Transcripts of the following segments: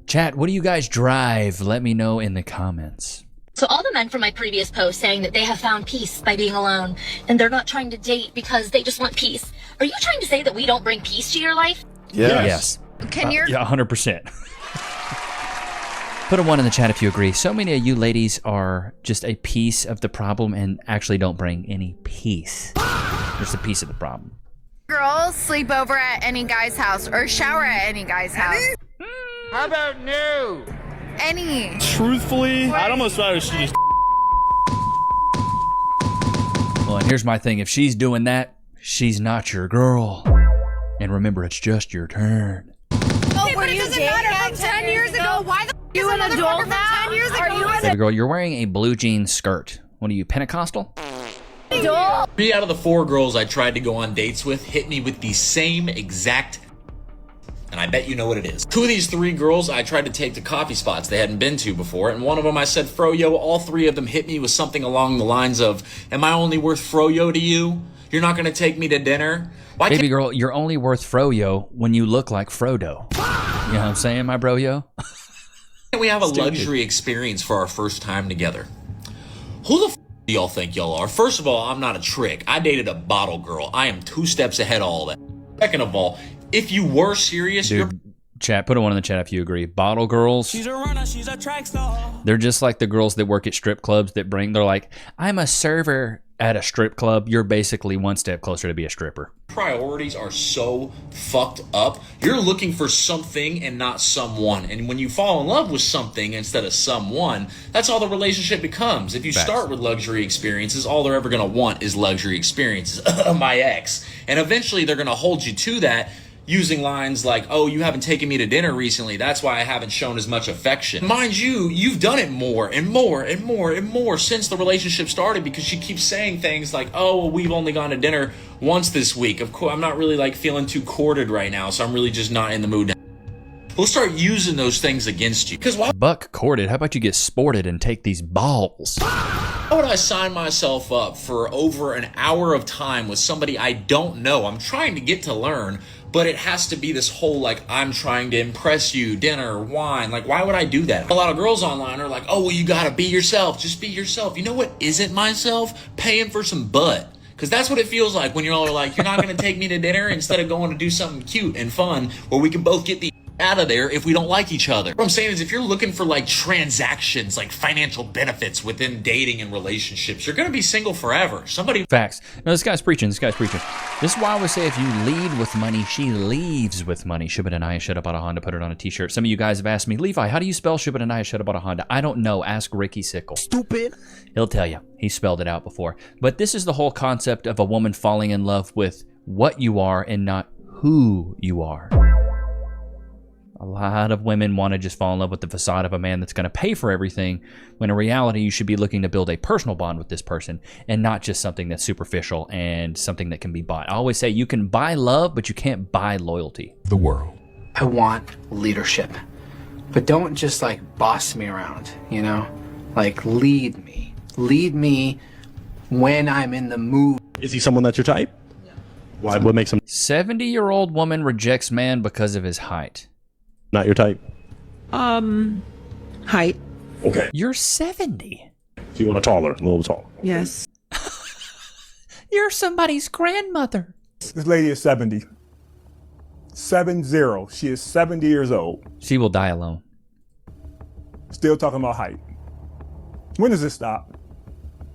Chat, what do you guys drive? Let me know in the comments. So all the men from my previous post saying that they have found peace by being alone and they're not trying to date because they just want peace. Are you trying to say that we don't bring peace to your life? Yes. Can you? Yeah, 100%. Put a 1 in the chat if you agree. So many of you ladies are just a piece of the problem and actually don't bring any peace. Just a piece of the problem. Girls sleep over at any guy's house or shower at any guy's house. How about no? Any. Truthfully, I'd almost rather she just. Well, and here's my thing. If she's doing that, she's not your girl. And remember, it's just your turn. Oh, but it doesn't matter from 10 years ago. Why the f you an adult now? 10 years ago. Baby girl, you're wearing a blue jean skirt. What are you, Pentecostal? 3 out of the 4 girls I tried to go on dates with hit me with the same exact, and I bet you know what it is. 2 of these 3 girls I tried to take to coffee spots they hadn't been to before, and one of them I said froyo. All 3 of them hit me with something along the lines of, am I only worth froyo to you? You're not gonna take me to dinner? Why Baby girl, you're only worth froyo when you look like Frodo. You know what I'm saying, my bro-yo? can't we have a luxury experience for our first time together? Who the f do y'all think y'all are? First of all, I'm not a trick. I dated a bottle girl. I am 2 steps ahead of all that. Second of all, if you were serious, Dude, chat, put a 1 in the chat if you agree. Bottle girls, She's a runner, she's a track star. they're just like the girls that work at strip clubs that they're like, I'm a server at a strip club. You're basically 1 step closer to be a stripper. priorities are so fucked up. You're looking for something and not someone. And when you fall in love with something instead of someone, that's all the relationship becomes. If you start with luxury experiences, all they're ever going to want is luxury experiences. My ex. And eventually they're going to hold you to that, using lines like, oh, you haven't taken me to dinner recently, that's why I haven't shown as much affection. Mind you, you've done it more and more and more and more since the relationship started, because she keeps saying things like, oh, well, we've only gone to dinner once this week. Of course, I'm not really like feeling too courted right now, so I'm really just not in the mood. We'll start using those things against you. Because why Buck courted, how about you get sported and take these balls? would I sign myself up for over an hour of time with somebody I don't know? I'm trying to get to learn, but it has to be this whole, like, I'm trying to impress you, dinner, wine. Like, why would I do that? A lot of girls online are like, oh, well, you gotta be yourself. Just be yourself. You know what isn't myself? Paying for some butt. Because that's what it feels like when you're all like, you're not gonna take me to dinner instead of going to do something cute and fun where we can both get the out of there if we don't like each other. What I'm saying is, if you're looking for like transactions, like financial benefits within dating and relationships, you're gonna be single forever. Somebody Facts. No, this guy's preaching. This is why I would say if you lead with money, she leaves with money. Shubadanaya should have bought a Honda, put it on a t-shirt. Some of you guys have asked me, Levi, how do you spell Shubadanaya should have bought a Honda? I don't know. Ask Ricky Sickle. Stupid. He'll tell you. He spelled it out before. But this is the whole concept of a woman falling in love with what you are and not who you are. A lot of women want to just fall in love with the facade of a man that's going to pay for everything, when in reality, you should be looking to build a personal bond with this person and not just something that's superficial and something that can be bought. I always say you can buy love, but you can't buy loyalty. The world. I want leadership, but don't just like boss me around, you know? Like lead me. Lead me when I'm in the mood. Is he someone that's your type? Yeah. Why? What makes him 70-year-old woman rejects man because of his height. not your type? Height. Okay. You're 70. So you want a little taller. Yes. You're somebody's grandmother. This lady is 70. 70. She is 70 years old. She will die alone. Still talking about height. When does this stop?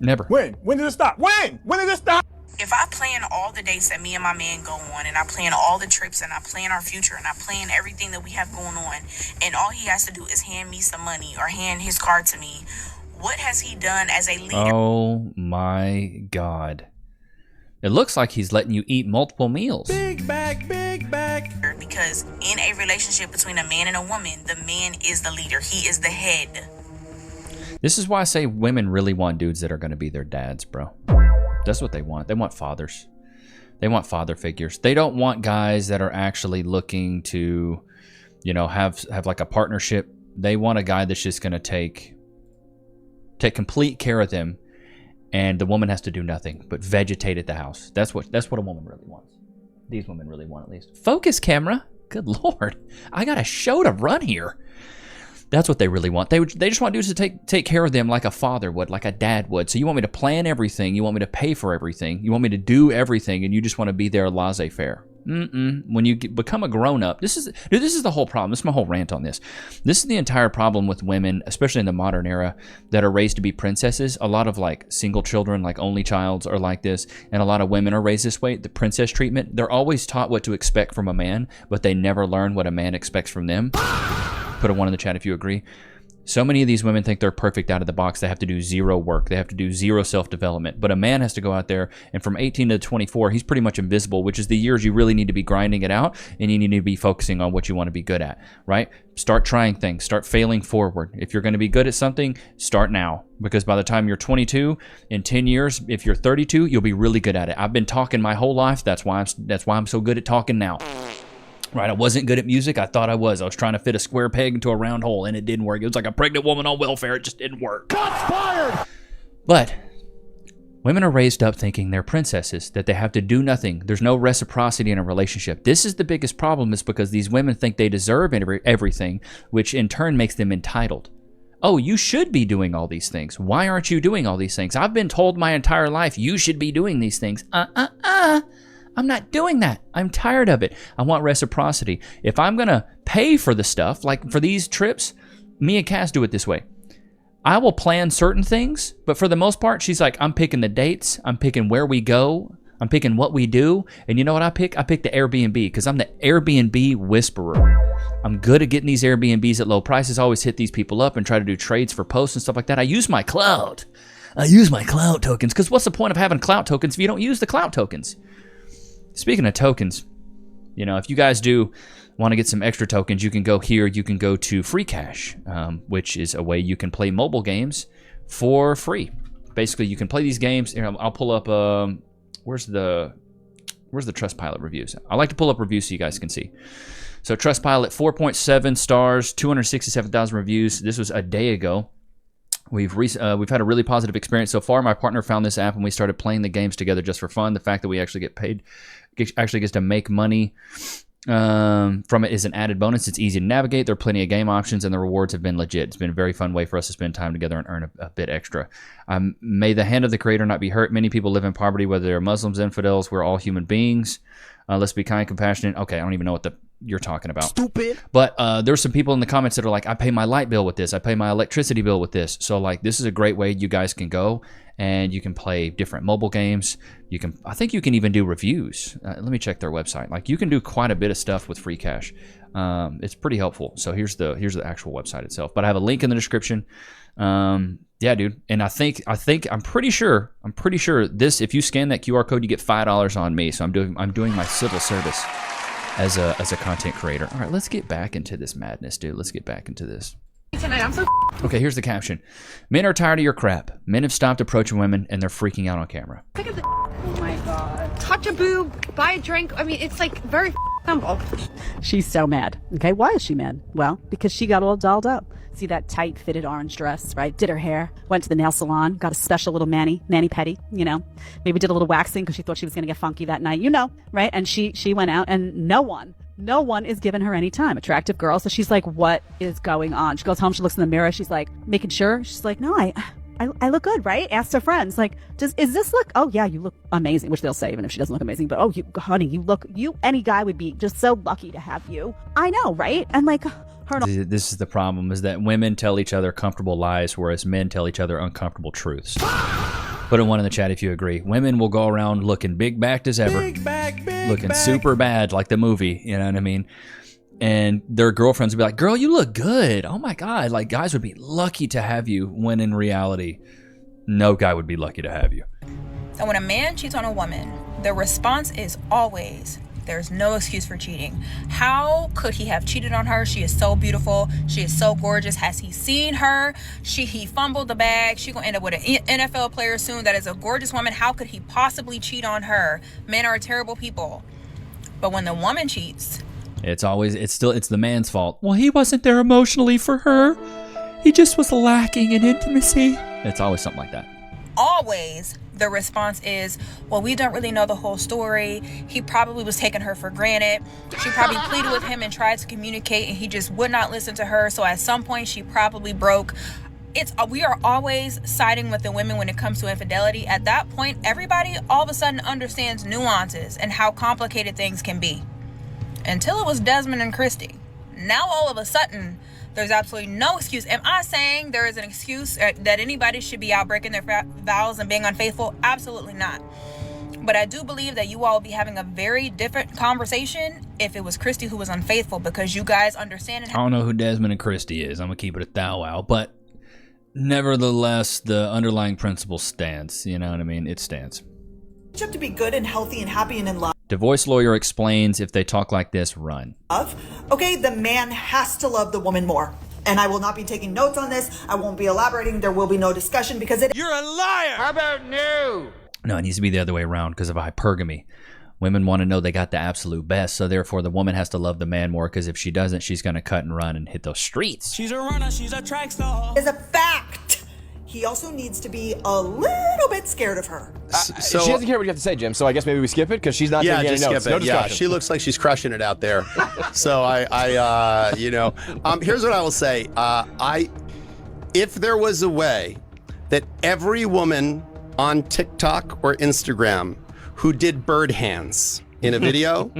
Never. When? When does it stop? When? When does it stop? If I plan all the dates that me and my man go on, and I plan all the trips, and I plan our future, and I plan everything that we have going on, and all he has to do is hand me some money or hand his car to me, what has he done as a leader? Oh my God. It looks like he's letting you eat multiple meals. Big back, big back. Because in a relationship between a man and a woman, the man is the leader. He is the head. This is why I say women really want dudes that are going to be their dads, bro. That's what they want. They want fathers. They want father figures. They don't want guys that are actually looking to, you know, have like a partnership. They want a guy that's just going to take complete care of them, and the woman has to do nothing but vegetate at the house. That's what a woman really wants. These women really want, at least. Focus, camera. Good Lord. I got a show to run here. That's what they really want. They just want dudes to take care of them like a father would, like a dad would. So you want me to plan everything. You want me to pay for everything. You want me to do everything, and you just want to be there laissez-faire. When you become a grown-up, this is the whole problem. This is my whole rant on this. This is the entire problem with women, especially in the modern era, that are raised to be princesses. A lot of like single children, like only childs, are like this, and a lot of women are raised this way. The princess treatment. They're always taught what to expect from a man, but they never learn what a man expects from them. Put a 1 in the chat if you agree. So many of these women think they're perfect out of the box. They have to do zero work. They have to do zero self-development. But a man has to go out there, and from 18 to 24, he's pretty much invisible, which is the years you really need to be grinding it out, and you need to be focusing on what you want to be good at, right? Start trying things. Start failing forward. If you're going to be good at something, start now. Because by the time you're 22, in 10 years, if you're 32, you'll be really good at it. I've been talking my whole life. That's why I'm so good at talking now. Right, I wasn't good at music. I thought I was. I was trying to fit a square peg into a round hole, and it didn't work. It was like a pregnant woman on welfare. It just didn't work. Shots fired! But women are raised up thinking they're princesses, that they have to do nothing. There's no reciprocity in a relationship. This is the biggest problem, is because these women think they deserve everything, which in turn makes them entitled. Oh, you should be doing all these things. Why aren't you doing all these things? I've been told my entire life you should be doing these things. I'm not doing that. I'm tired of it. I want reciprocity. If I'm going to pay for the stuff, like for these trips, me and Cass do it this way. I will plan certain things, but for the most part, she's like, I'm picking the dates. I'm picking where we go. I'm picking what we do. And you know what I pick? I pick the Airbnb, because I'm the Airbnb whisperer. I'm good at getting these Airbnbs at low prices. I always hit these people up and try to do trades for posts and stuff like that. I use my clout. Tokens, because what's the point of having clout tokens if you don't use the clout tokens? Speaking of tokens, you know, if you guys do want to get some extra tokens, you can go here. You can go to Free Cash, which is a way you can play mobile games for free. Basically, you can play these games. Here, I'll pull up. Where's the Trustpilot reviews? I like to pull up reviews so you guys can see. So Trustpilot, 4.7 stars, 267,000 reviews. This was a day ago. We've had a really positive experience so far. My partner found this app and we started playing the games together just for fun. The fact that we actually get paid, actually gets to make money from it is an added bonus. It's easy to navigate. There are plenty of game options and the rewards have been legit. It's been a very fun way for us to spend time together and earn a bit extra. May the hand of the creator not be hurt. Many people live in poverty, whether they're Muslims, infidels. We're all human beings. Let's be kind, compassionate. Okay, I don't even know what you're talking about. Stupid. But there's some people in the comments that are like, I pay my light bill with this. I pay my electricity bill with this. So like, this is a great way you guys can go and you can play different mobile games. I think you can even do reviews. Let me check their website. Like, you can do quite a bit of stuff with Free Cash. It's pretty helpful. So here's the actual website itself. But I have a link in the description. Yeah, dude. And I'm pretty sure this, if you scan that QR code, you get $5 on me. So I'm doing my civil service as a content creator. All right, let's get back into this madness, dude. Let's get back into this. Tonight, I'm so Okay, here's the caption. Men are tired of your crap. Men have stopped approaching women and they're freaking out on camera. sick of the. Oh my god. Touch a boob, buy a drink. I mean, it's like very simple. She's so mad. Okay, why is she mad? Well, because she got all dolled up. See that tight fitted orange dress, right? Did her hair, went to the nail salon, got a special little mani-pedi, you know. Maybe did a little waxing because she thought she was going to get funky that night, you know, right? And she went out and no one is giving her any time. Attractive girl. So she's like, what is going on? She goes home, she looks in the mirror, she's like, making sure. She's like, no, I look good, right? Asks her friends, like, is this look? Oh yeah, you look amazing, which they'll say even if she doesn't look amazing. But oh, honey, any guy would be just so lucky to have you. I know, right? And like, this is the problem, is that women tell each other comfortable lies, whereas men tell each other uncomfortable truths. Put a 1 in the chat if you agree. Women will go around looking big-backed as ever. Looking super bad, like the movie, you know what I mean? And their girlfriends would be like, girl, you look good. Oh my God. Like, guys would be lucky to have you, when in reality, no guy would be lucky to have you. So when a man cheats on a woman, the response is always, there's no excuse for cheating. How could he have cheated on her? She is so beautiful. She is so gorgeous. Has he seen her? He fumbled the bag. She gonna end up with an NFL player soon that is a gorgeous woman. How could he possibly cheat on her? Men are terrible people. But when the woman cheats, it's the man's fault. Well, he wasn't there emotionally for her. He just was lacking in intimacy. It's always something like that. always the response is, well, we don't really know the whole story. He probably was taking her for granted. She probably pleaded with him and tried to communicate, and he just would not listen to her. So at some point, she probably broke. We are always siding with the women when it comes to infidelity. At that point, everybody all of a sudden understands nuances and how complicated things can be. Until it was Desmond and Christy. Now all of a sudden, there's absolutely no excuse. Am I saying there is an excuse that anybody should be out breaking their vows and being unfaithful? Absolutely not. But I do believe that you all would be having a very different conversation if it was Christy who was unfaithful, because you guys understand. I don't know who Desmond and Christy is. I'm going to keep it a thou wow. But nevertheless, the underlying principle stands. You know what I mean? It stands. You have to be good and healthy and happy and in love. Divorce lawyer explains, if they talk like this, run. Okay, the man has to love the woman more. And I will not be taking notes on this. I won't be elaborating. There will be no discussion because You're a liar! How about no? No, it needs to be the other way around because of hypergamy. Women want to know they got the absolute best, so therefore the woman has to love the man more, because if she doesn't, she's going to cut and run and hit those streets. She's a runner, she's a track star. Is a fact. He also needs to be a little bit scared of her. So, she doesn't care what you have to say, Jim, so I guess maybe we skip it because she's not taking any just notes. Skip it. No discussion. Yeah, she looks like she's crushing it out there. So here's what I will say. If there was a way that every woman on TikTok or Instagram who did bird hands in a video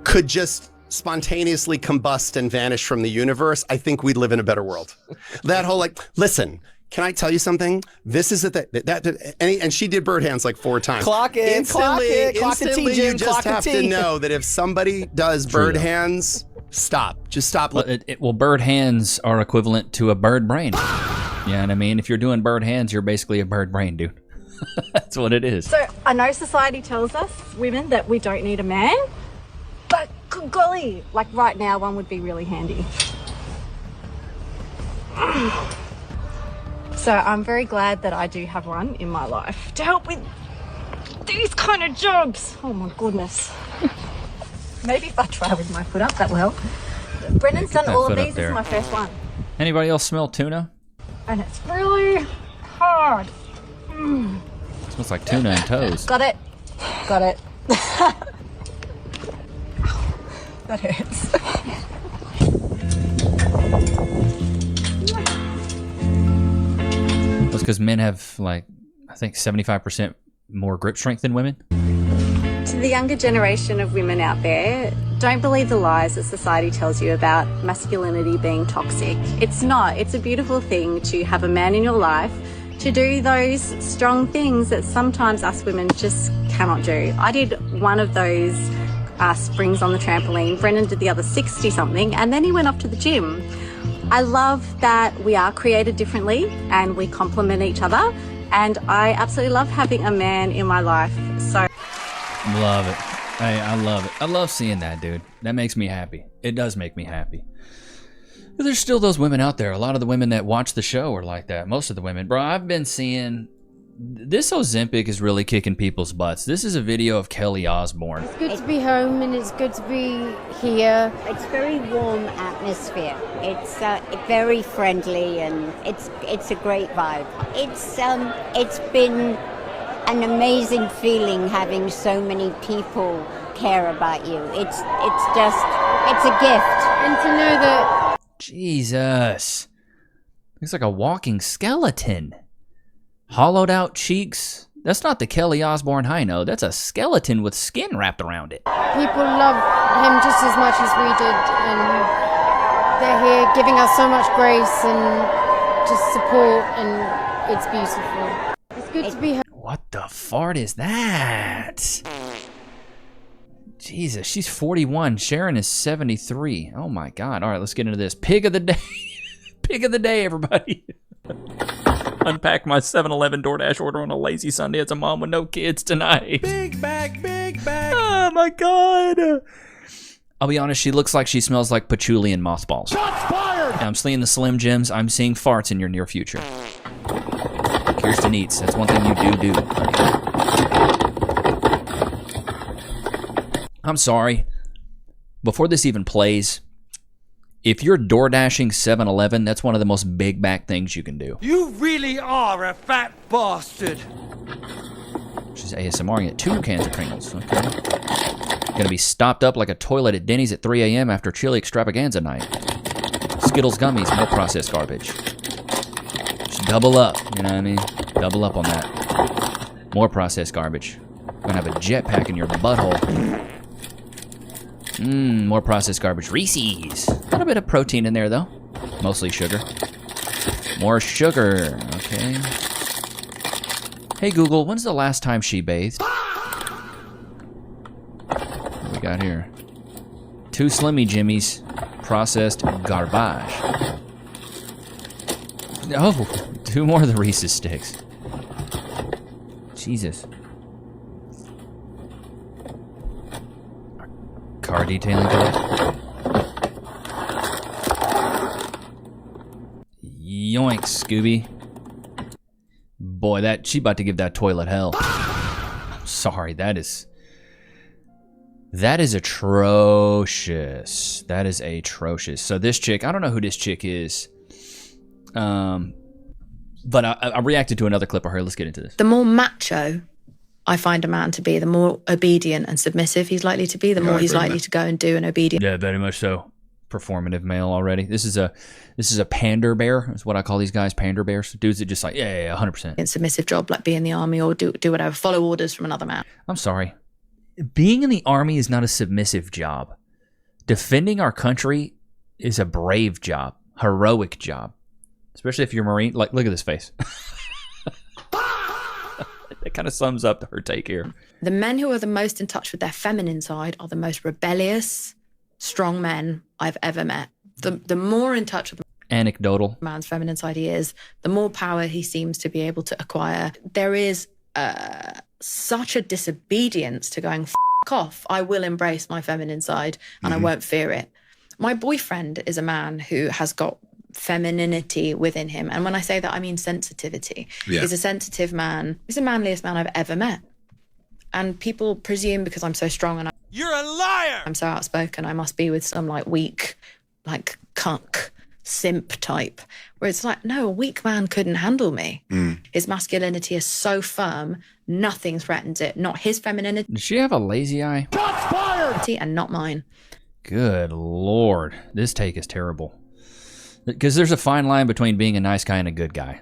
could just spontaneously combust and vanish from the universe, I think we'd live in a better world. That whole listen, can I tell you something? This is and she did bird hands like 4 times. Clock it, clock it, clock the T, Jim, you just have to know that if somebody does bird hands, stop. Just stop. Well, bird hands are equivalent to a bird brain. You know what I mean? If you're doing bird hands, you're basically a bird brain, dude. That's what it is. So I know society tells us, women, that we don't need a man, but good golly, like right now, one would be really handy. So I'm very glad that I do have one in my life to help with these kind of jobs. Oh my goodness. Maybe if I try with my foot up, that will help. Brendan's done all of these. This is my first one. Anybody else smell tuna? And it's really hard. Smells like tuna and toes. Got it. Got it. That hurts. That's because men have, I think 75% more grip strength than women. To the younger generation of women out there, don't believe the lies that society tells you about masculinity being toxic. It's not. It's a beautiful thing to have a man in your life to do those strong things that sometimes us women just cannot do. I did one of those springs on the trampoline. Brendan did the other 60-something, and then he went off to the gym. I love that we are created differently and we complement each other, and I absolutely love having a man in my life. So love it. Hey, I love it. I love seeing that, dude. That makes me happy. It does make me happy. There's still those women out there. A lot of the women that watch the show are like that. Most of the women. Bro, I've been seeing... This Ozempic is really kicking people's butts. This is a video of Kelly Osbourne. It's good to be home and it's good to be here. It's very warm atmosphere. It's very friendly and it's a great vibe. It's been an amazing feeling having so many people care about you. It's a gift. And to know that... Jesus. Looks like a walking skeleton. Hollowed out cheeks. That's not the Kelly Osbourne I know. That's a skeleton with skin wrapped around it. People love him just as much as we did, and they're here giving us so much grace and just support, and it's beautiful. It's good to be here. What the fart is that? Jesus, she's 41. Sharon is 73. Oh my God. All right, let's get into this. Pig of the day. Pig of the day, everybody. Unpack my 7-Eleven DoorDash order on a lazy Sunday as a mom with no kids tonight. Big bag, big bag. Oh my God. I'll be honest, she looks like she smells like patchouli and mothballs. Shots fired! I'm seeing the Slim Jims. I'm seeing farts in your near future. Kirsten eats. That's one thing you do. I'm sorry. Before this even plays, if you're DoorDashing 7-Eleven, that's one of the most big back things you can do. You really are a fat bastard. She's ASMRing it. 2 cans of Pringles. Okay. Gonna be stopped up like a toilet at Denny's at 3 a.m. after chili extravaganza night. Skittles gummies, more processed garbage. Just double up, you know what I mean? Double up on that. More processed garbage. Gonna have a jetpack in your butthole. More processed garbage. Reese's. A little bit of protein in there, though. Mostly sugar. More sugar. Okay. Hey, Google, when's the last time she bathed? What we got here? 2 Slimmy Jimmies. Processed garbage. Oh, 2 more of the Reese's sticks. Jesus. Car detailing today. Yoinks, Scooby. Boy, she about to give that toilet hell. I'm sorry, that is atrocious. That is atrocious. So this chick, I don't know who this chick is. But I reacted to another clip of her. Let's get into this. The more macho I find a man to be, the more obedient and submissive he's likely to be, the more he's likely to go and do an obedient. Yeah, very much so. Performative male already. This is a pander bear. Is what I call these guys, pander bears. Dudes that just like, yeah, 100%. Submissive job, like be in the army or do whatever, follow orders from another man. I'm sorry. Being in the army is not a submissive job. Defending our country is a brave job, heroic job. Especially if you're a Marine. Like, look at this face. That kind of sums up her take here. The men who are the most in touch with their feminine side are the most rebellious, strong men I've ever met. The more in touch with anecdotal man's feminine side he is, the more power he seems to be able to acquire. There is such a disobedience to going, F off. I will embrace my feminine side and I won't fear it. My boyfriend is a man who has got femininity within him. And when I say that, I mean sensitivity. Yeah. He's a sensitive man. He's the manliest man I've ever met. And people presume because I'm so strong and you're a liar! I'm so outspoken, I must be with some like weak, like cuck, simp type. Where it's like, no, a weak man couldn't handle me. His masculinity is so firm, nothing threatens it. Not his femininity. Does she have a lazy eye? Shots fired! And not mine. Good Lord. This take is terrible. Because there's a fine line between being a nice guy and a good guy.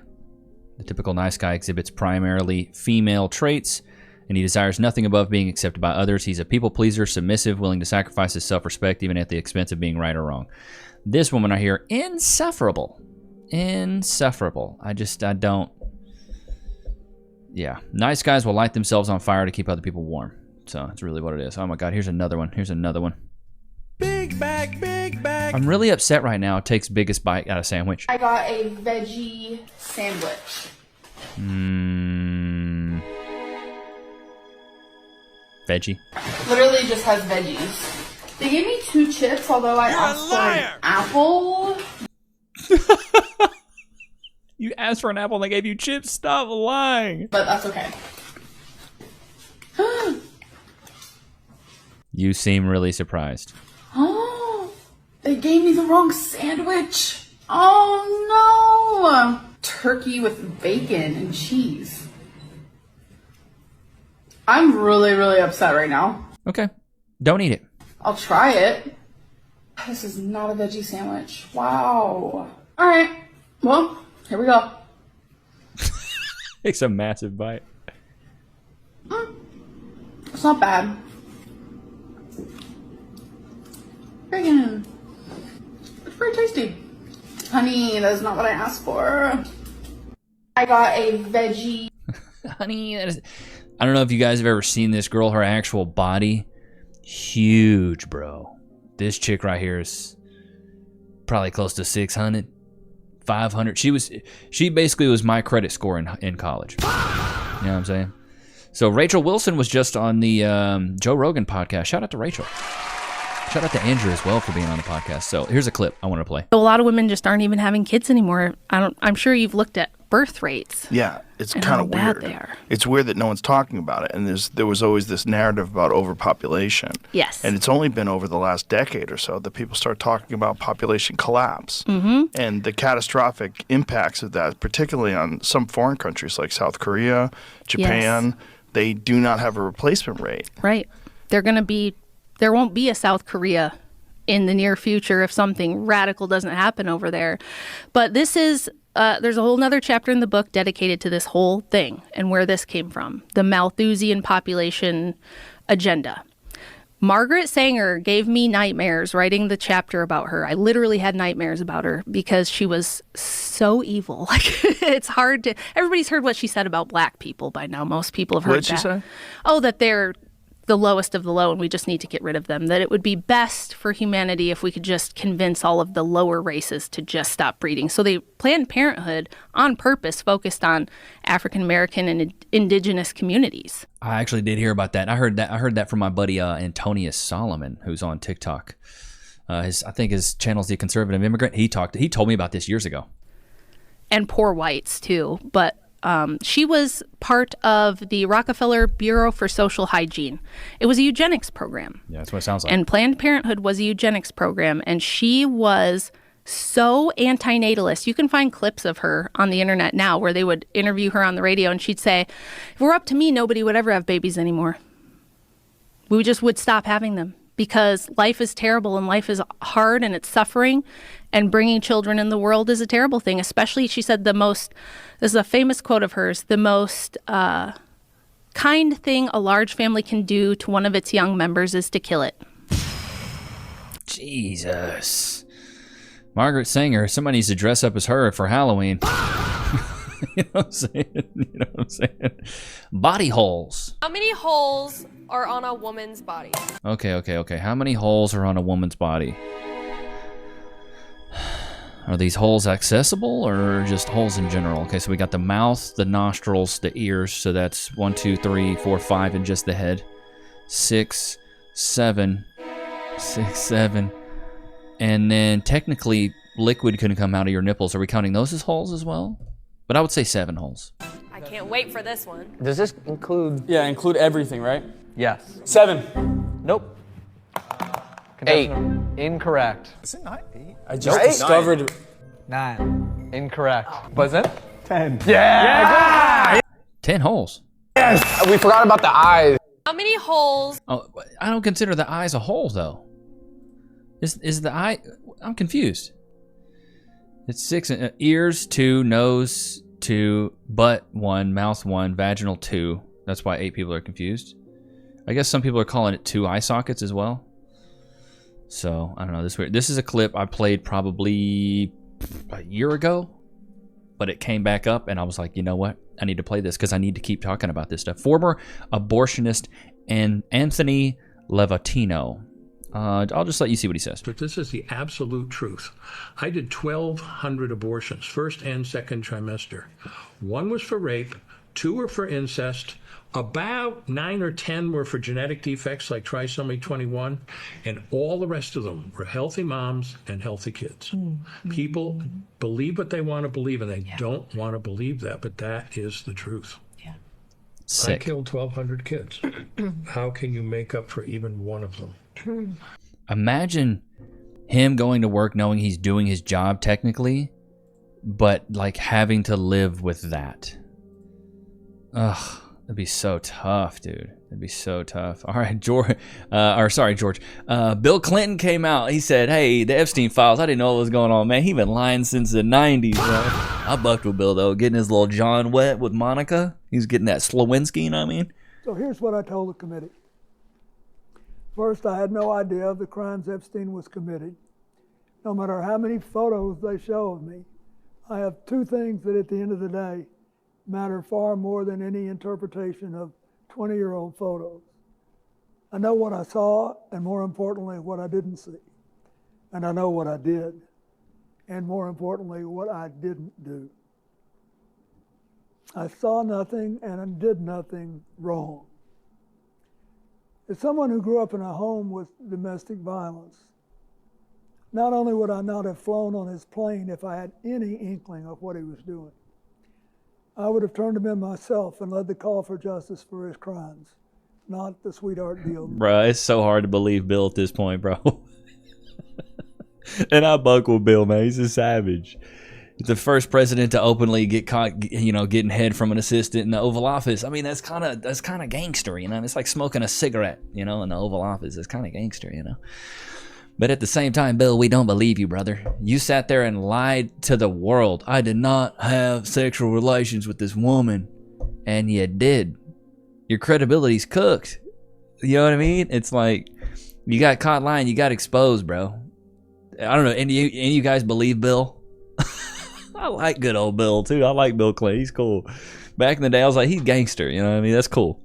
The typical nice guy exhibits primarily female traits, and he desires nothing above being accepted by others. He's a people pleaser, submissive, willing to sacrifice his self-respect even at the expense of being right or wrong. This woman right here, insufferable. Insufferable. I don't. Yeah. Nice guys will light themselves on fire to keep other people warm. So that's really what it is. Oh my God, here's another one. Here's another one. Big bag, big bag. I'm really upset right now. It takes biggest bite out of sandwich. I got a veggie sandwich. Veggie. Literally just has veggies. They gave me 2 chips, although I asked for an apple. You asked for an apple and they gave you chips? Stop lying. But that's okay. You seem really surprised. Oh, they gave me the wrong sandwich. Oh no! Turkey with bacon and cheese. I'm really, really upset right now. Okay. Don't eat it. I'll try it. This is not a veggie sandwich. Wow. All right. Well, here we go. It's a massive bite. It's not bad. Friggin'. It's pretty tasty. Honey, that's not what I asked for. I got a veggie. Honey, that is... I don't know if you guys have ever seen this girl, her actual body. Huge, bro. This chick right here is probably close to 600, 500. She basically was my credit score in college. You know what I'm saying? So Rachel Wilson was just on the Joe Rogan podcast. Shout out to Rachel. Shout out to Andrew as well for being on the podcast. So here's a clip I want to play. A lot of women just aren't even having kids anymore. I'm sure you've looked at birth rates. Yeah, it's kind of weird. They are. It's weird that no one's talking about it, and there was always this narrative about overpopulation. Yes. And it's only been over the last decade or so that people start talking about population collapse and the catastrophic impacts of that, particularly on some foreign countries like South Korea, Japan, they do not have a replacement rate. Right. There won't be a South Korea in the near future if something radical doesn't happen over there. But this is, there's a whole nother chapter in the book dedicated to this whole thing and where this came from, the Malthusian population agenda. Margaret Sanger gave me nightmares writing the chapter about her. I literally had nightmares about her because she was so evil. Like, it's hard to, everybody's heard what she said about black people by now. Most people have heard that. What did she say? Oh, that they're the lowest of the low and we just need to get rid of them. That it would be best for humanity if we could just convince all of the lower races to just stop breeding. So Planned Parenthood on purpose focused on African American and indigenous communities. I actually did hear about that. I heard that from my buddy Antonius Solomon, who's on TikTok. I think his channel's The Conservative Immigrant. He told me about this years ago. And poor whites too, but she was part of the Rockefeller Bureau for Social Hygiene. It was a eugenics program. Yeah, that's what it sounds like. And Planned Parenthood was a eugenics program, and she was so antinatalist. You can find clips of her on the internet now where they would interview her on the radio, and she'd say, if it were up to me, nobody would ever have babies anymore. We just would stop having them because life is terrible and life is hard and it's suffering, and bringing children in the world is a terrible thing. Especially, she said, this is a famous quote of hers, the most kind thing a large family can do to one of its young members is to kill it. Jesus. Margaret Sanger, somebody needs to dress up as her for Halloween. You know what I'm saying? Body holes. How many holes are on a woman's body? Okay. How many holes are on a woman's body? Are these holes accessible or just holes in general? Okay, so we got the mouth, the nostrils, the ears. So that's 1, 2, 3, 4, 5 in just the head. 6, 7. And then technically liquid couldn't come out of your nipples. Are we counting those as holes as well? But I would say 7 holes. I can't wait for this one. Does this include... Yeah, include everything, right? Yes. 7. Nope. 8. Incorrect. Is it not 8? I just discovered... 9. Incorrect. Was it? 10. Yeah! 10 holes. Yes! We forgot about the eyes. How many holes? Oh, I don't consider the eyes a hole, though. Is the eye... I'm confused. It's 6. Ears, 2. Nose, 2. Butt, 1. Mouth, 1. Vaginal, 2. That's why 8 people are confused. I guess some people are calling it 2 eye sockets as well. So, I don't know. This is a clip I played probably a year ago. But it came back up, and I was like, you know what? I need to play this because I need to keep talking about this stuff. Former abortionist and Anthony Levatino. I'll just let you see what he says. But this is the absolute truth. I did 1,200 abortions, first and second trimester. 1 was for rape, 2 were for incest, about 9 or 10 were for genetic defects like trisomy 21, and all the rest of them were healthy moms and healthy kids. People believe what they want to believe, and they don't want to believe that, but that is the truth. Sick. I killed 1,200 kids. How can you make up for even one of them? Imagine him going to work knowing he's doing his job technically, but like having to live with that. Ugh, that'd be so tough, dude. It'd be so tough. All right, George. Bill Clinton came out. He said, "Hey, the Epstein files. I didn't know what was going on, man. He been lying since the '90s, bro." I bucked with Bill though, getting his little John wet with Monica. He's getting that Slowinski. You know what I mean? So here's what I told the committee. First, I had no idea of the crimes Epstein was committing. No matter how many photos they show of me, I have 2 things that at the end of the day matter far more than any interpretation of 20-year-old photos. I know what I saw, and more importantly, what I didn't see. And I know what I did, and more importantly, what I didn't do. I saw nothing and I did nothing wrong. As someone who grew up in a home with domestic violence, not only would I not have flown on his plane if I had any inkling of what he was doing, I would have turned him in myself and led the call for justice for his crimes, not the sweetheart deal. Bro, it's so hard to believe Bill at this point, bro. And I buck with Bill, man. He's a savage. The first president to openly get caught, getting head from an assistant in the Oval Office. I mean, that's kind of gangster, It's like smoking a cigarette, in the Oval Office. It's kind of gangster, But at the same time, Bill, we don't believe you, brother. You sat there and lied to the world. I did not have sexual relations with this woman, and you did. Your credibility's cooked. You know what I mean? It's like you got caught lying. You got exposed, bro. I don't know. Any of you guys believe Bill? I like good old Bill, too. I like Bill Clay. He's cool. Back in the day, I was like, he's gangster. You know what I mean? That's cool.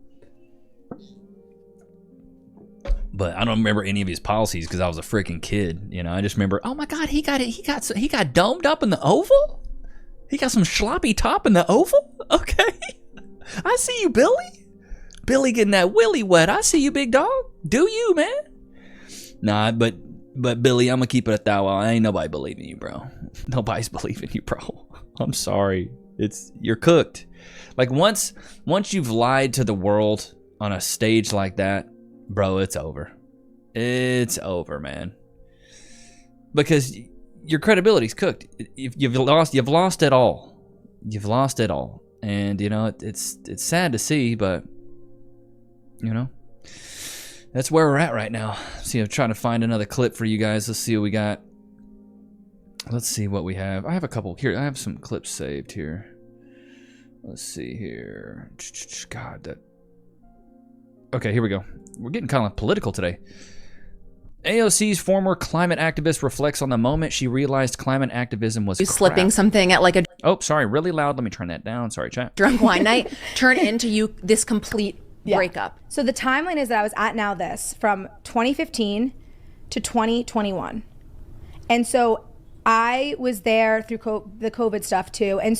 But I don't remember any of his policies because I was a freaking kid. I just remember, oh my God, he got domed up in the Oval? He got some sloppy top in the Oval? Okay. I see you, Billy. Billy getting that willy wet. I see you, big dog. Do you, man? Nah, but Billy, I'm gonna keep it at that. Well, ain't nobody believing you, bro. Nobody's believing you, bro. I'm sorry. You're cooked. Like once you've lied to the world on a stage like that, bro, it's over. It's over, man. Because your credibility's cooked. You've lost it all. You've lost it all. And it's sad to see, but that's where we're at right now. See, I'm trying to find another clip for you guys. Let's see what we got. Let's see what we have. I have a couple here. I have some clips saved here. Let's see here. God, okay, here we go. We're getting kind of political today. AOC's former climate activist reflects on the moment she realized climate activism was crap. Slipping something at like a Oh, sorry, really loud. Let me turn that down. Sorry, chat. drunk wine night turn into you this complete breakup. So the timeline is that I was at Now This from 2015 to 2021. And so I was there through the COVID stuff too. And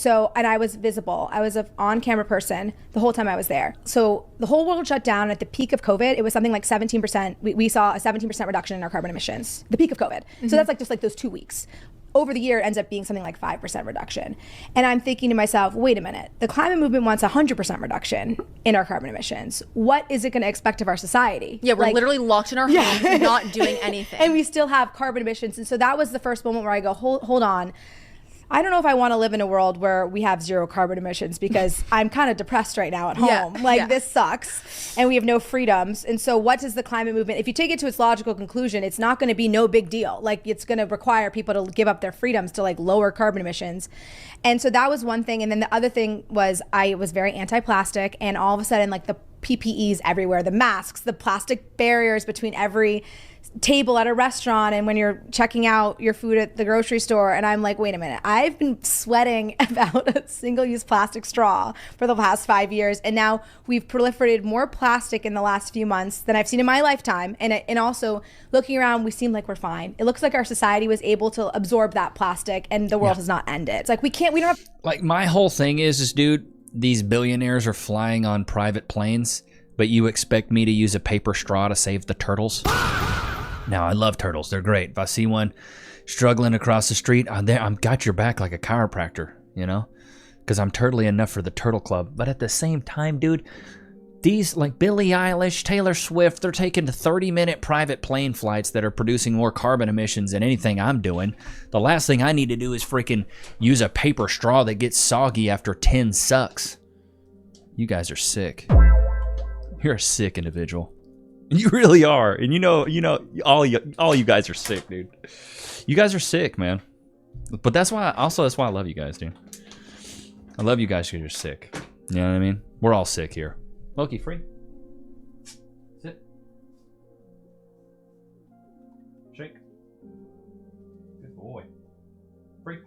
I was visible. I was an on-camera person the whole time I was there. So the whole world shut down. At the peak of COVID, it was something like 17%. We saw a 17% reduction in our carbon emissions, the peak of COVID. So that's just like those 2 weeks. Over the year, it ends up being something like 5% reduction. And I'm thinking to myself, wait a minute, the climate movement wants 100% reduction in our carbon emissions. What is it going to expect of our society? Yeah, we're literally locked in our homes, not doing anything. And we still have carbon emissions. And so that was the first moment where I go, hold on. I don't know if I want to live in a world where we have zero carbon emissions because I'm kind of depressed right now at home. This sucks and we have no freedoms. And so what does the climate movement, if you take it to its logical conclusion, it's not going to be no big deal. Like it's going to require people to give up their freedoms to lower carbon emissions. And so that was one thing. And then the other thing was I was very anti-plastic, and all of a sudden the PPEs everywhere, the masks, the plastic barriers between every table at a restaurant and when you're checking out your food at the grocery store. And I'm like, wait a minute, I've been sweating about a single-use plastic straw for the past 5 years, and now we've proliferated more plastic in the last few months than I've seen in my lifetime. And also looking around, we seem like we're fine. It looks like our society was able to absorb that plastic and the world has not ended. It's like we don't have my whole thing is dude, these billionaires are flying on private planes, but you expect me to use a paper straw to save the turtles? Now, I love turtles. They're great. If I see one struggling across the street, I'm got your back like a chiropractor, because I'm turtly enough for the turtle club. But at the same time, dude, these Billie Eilish, Taylor Swift, they're taking 30-minute private plane flights that are producing more carbon emissions than anything I'm doing. The last thing I need to do is freaking use a paper straw that gets soggy after 10 sucks. You guys are sick. You're a sick individual. You really are. And all you guys are sick, dude. You guys are sick, man. But that's why I love you guys, dude. I love you guys because you're sick. You know what I mean? We're all sick here. Loki, free. Sit. Shake. Good boy. Free.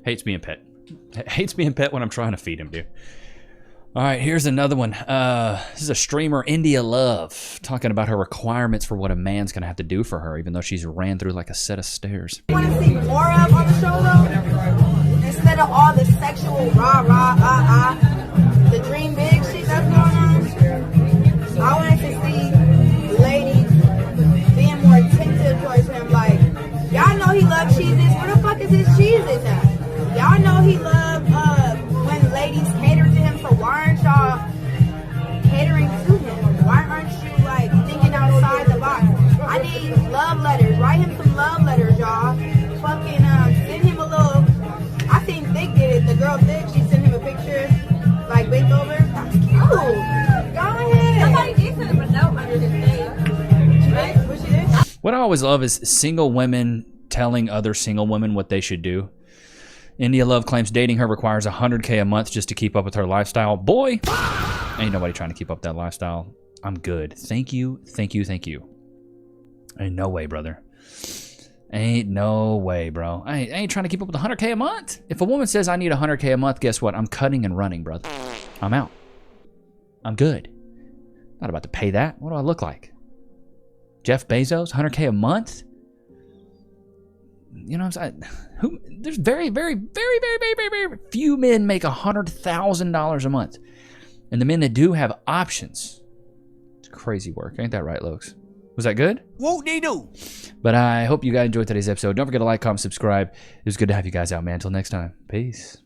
Hates being pet. Hates being pet when I'm trying to feed him, dude. All right, here's another one. This is a streamer, India Love, talking about her requirements for what a man's going to have to do for her, even though she's ran through like a set of stairs. I want to see more of on the show, though, instead of all the sexual the dream big shit that's going on. I wanted to see ladies being more attentive towards him. Like, y'all know he loves cheeses. Where the fuck is his cheeses at? Y'all know he loves when ladies cater to him, so why aren't y'all catering to him? Why aren't you thinking outside the box? I need love letters. Write him some love letters, y'all. always love is single women telling other single women what they should do. India Love claims dating her requires $100K a month just to keep up with her lifestyle. Boy, ain't nobody trying to keep up that lifestyle. I'm good. Thank you, thank you, thank you. Ain't no way, brother. Ain't no way, bro. I ain't trying to keep up with $100K a month. If a woman says I need $100K a month, guess what? I'm cutting and running, brother. I'm out. I'm good. Not about to pay that. What do I look like? Jeff Bezos, $100K a month? You know what I'm saying? There's very few men make $100,000 a month. And the men that do have options, it's crazy work. Ain't that right, Lokes? Was that good? Whoop-de-doo. But I hope you guys enjoyed today's episode. Don't forget to like, comment, subscribe. It was good to have you guys out, man. Until next time. Peace.